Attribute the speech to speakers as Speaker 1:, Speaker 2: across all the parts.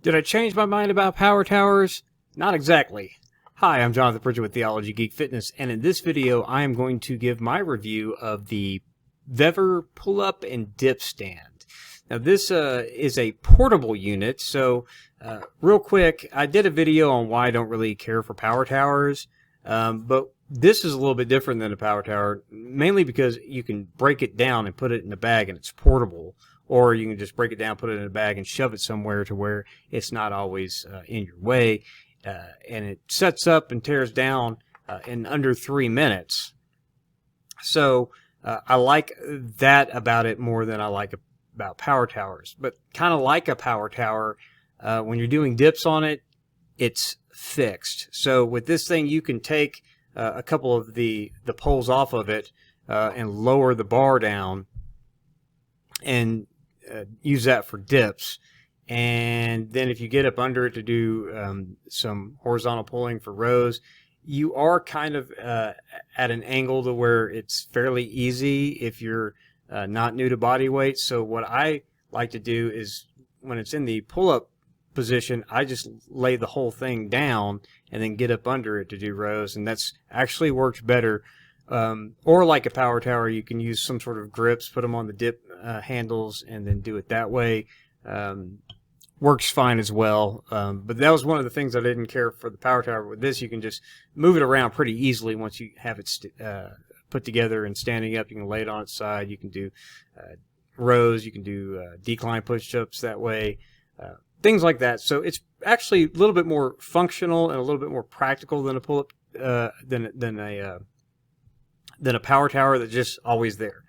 Speaker 1: Did I change my mind about power towers? Not exactly. Hi, I'm Jonathan Pritchett with Theology, Geek, Fitness, and in this video I am going to give my review of the Vevor pull-up and dip stand. Now this is a portable unit, so real quick, I did a video on why I don't really care for power towers, but this is a little bit different than a power tower, mainly because you can break it down and put it in a bag and it's portable. Or you can just break it down, put it in a bag, and shove it somewhere to where it's not always in your way. And it sets up and tears down in under 3 minutes. So I like that about it more than I like about power towers. But kind of like a power tower, when you're doing dips on it, it's fixed. So with this thing, you can take a couple of the poles off of it and lower the bar down and use that for dips. And then if you get up under it to do some horizontal pulling for rows, you are kind of at an angle to where it's fairly easy if you're not new to body weight. So what I like to do is when it's in the pull-up position, I just lay the whole thing down and then get up under it to do rows, and that's actually worked better. Or like a power tower, you can use some sort of grips, put them on the dip handles, and then do it that way. Works fine as well. But that was one of the things I didn't care for the power tower. With this, you can just move it around pretty easily once you have it put together and standing up. You can lay it on its side. You can do rows. You can do decline push-ups that way. Things like that. So it's actually a little bit more functional and a little bit more practical than a pull-up than a power tower that's just always there.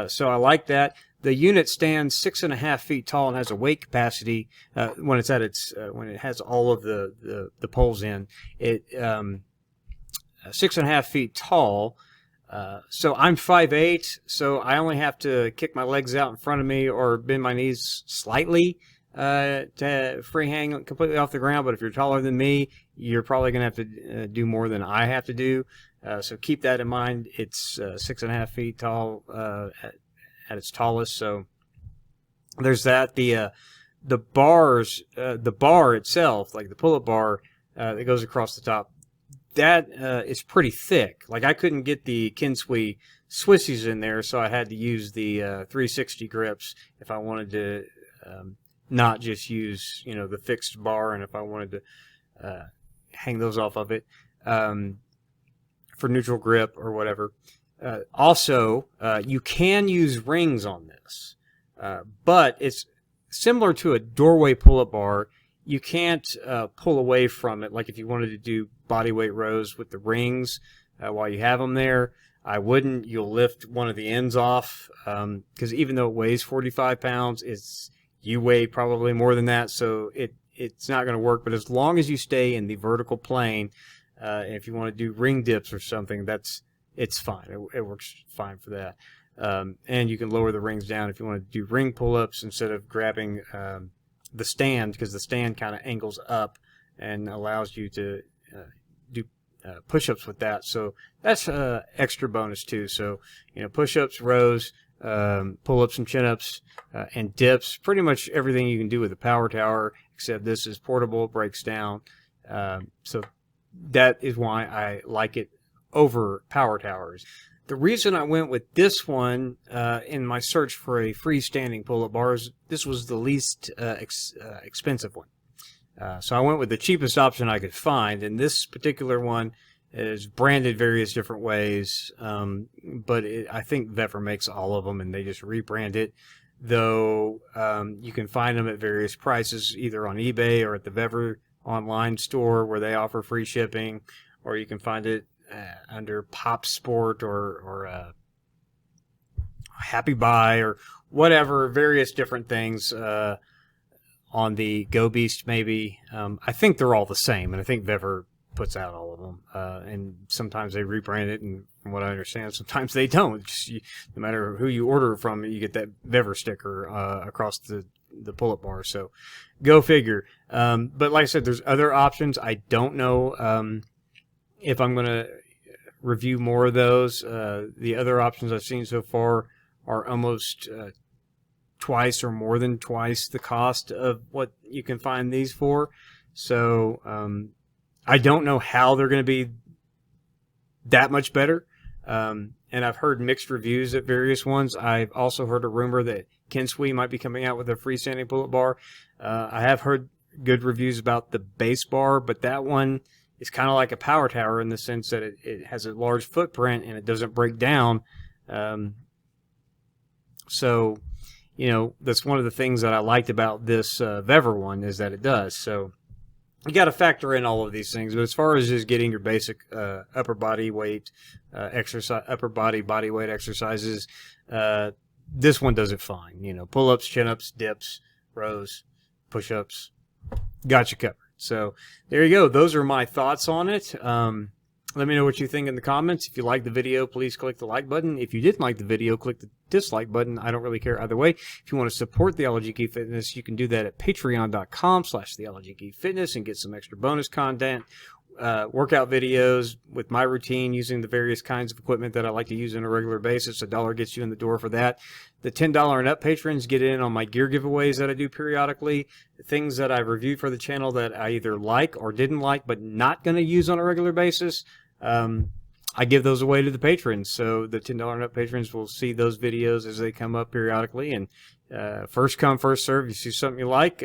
Speaker 1: So I like that. The unit stands 6.5 feet tall and has a weight capacity when it's at its when it has all of the poles in it. 6.5 feet tall. So I'm 5'8", so I only have to kick my legs out in front of me or bend my knees slightly to free hang completely off the ground. But if you're taller than me, you're probably going to have to do more than I have to do. So keep that in mind. It's 6.5 feet tall at its tallest. So there's that. The bars, the bar itself, like the pull-up bar that goes across the top, that is pretty thick. Like I couldn't get the Kinsui Swissies in there, so I had to use the 360 grips if I wanted to not just use the fixed bar, and if I wanted to hang those off of it. For neutral grip or whatever. Also, you can use rings on this, but it's similar to a doorway pull-up bar. You can't pull away from it. Like if you wanted to do body weight rows with the rings while you have them there, I wouldn't. You'll lift one of the ends off because even though it weighs 45 pounds, you weigh probably more than that, so it's not going to work. But as long as you stay in the vertical plane, if you want to do ring dips or something, it's fine. It works fine for that. And you can lower the rings down if you want to do ring pull-ups instead of grabbing the stand, because the stand kind of angles up and allows you to do push-ups with that. So that's extra bonus too. So push-ups, rows, pull-ups and chin-ups, and dips. Pretty much everything you can do with a power tower, except this is portable, breaks down. So that is why I like it over power towers. The reason I went with this one in my search for a freestanding pull-up bar is this was the least expensive one. So I went with the cheapest option I could find, and this particular one is branded various different ways, but I think Vevor makes all of them, and they just rebrand it. Though you can find them at various prices, either on eBay or at the Vevor online store where they offer free shipping, or you can find it under Pop Sport or Happy Buy or whatever, various different things on the Go Beast maybe. I think they're all the same, and I think Vevor puts out all of them, and sometimes they rebrand it, and from what I understand, sometimes they don't. No matter who you order from, you get that Vevor sticker across the pull-up bar. So go figure. But like I said, there's other options. I don't know if I'm going to review more of those. The other options I've seen so far are almost twice or more than twice the cost of what you can find these for. So I don't know how they're going to be that much better. And I've heard mixed reviews at various ones. I've also heard a rumor that Kinsui might be coming out with a freestanding pull-up bar. I have heard good reviews about the base bar, but that one is kind of like a power tower in the sense that it has a large footprint and it doesn't break down. So, you know, that's one of the things that I liked about this Vevor one, is that it does. So you got to factor in all of these things. But as far as just getting your basic upper body weight exercise, body weight exercises, this one does it fine. You know, pull-ups, chin-ups, dips, rows, push-ups, got you covered. So there you go. Those are my thoughts on it. Let me know what you think in the comments. If you liked the video, please click the like button. If you didn't like the video, click the dislike button. I don't really care either way. If you want to support Theology Geek Fitness, you can do that at patreon.com/Theology Geek Fitness and get some extra bonus content, workout videos with my routine using the various kinds of equipment that I like to use on a regular basis. $1 gets you in the door for that. The $10 and up patrons get in on my gear giveaways that I do periodically, things that I reviewed for the channel that I either like or didn't like but not going to use on a regular basis. I give those away to the patrons, so the $10 and up patrons will see those videos as they come up periodically. And first come, first serve. If you see something you like,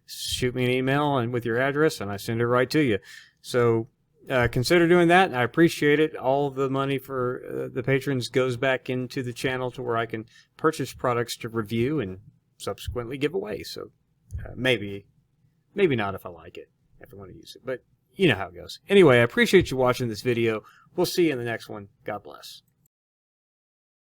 Speaker 1: shoot me an email and with your address, and I send it right to you. So consider doing that. I appreciate it. All the money for the patrons goes back into the channel to where I can purchase products to review and subsequently give away. So maybe not if I like it, if I want to use it. But you know how it goes. Anyway, I appreciate you watching this video. We'll see you in the next one. God bless.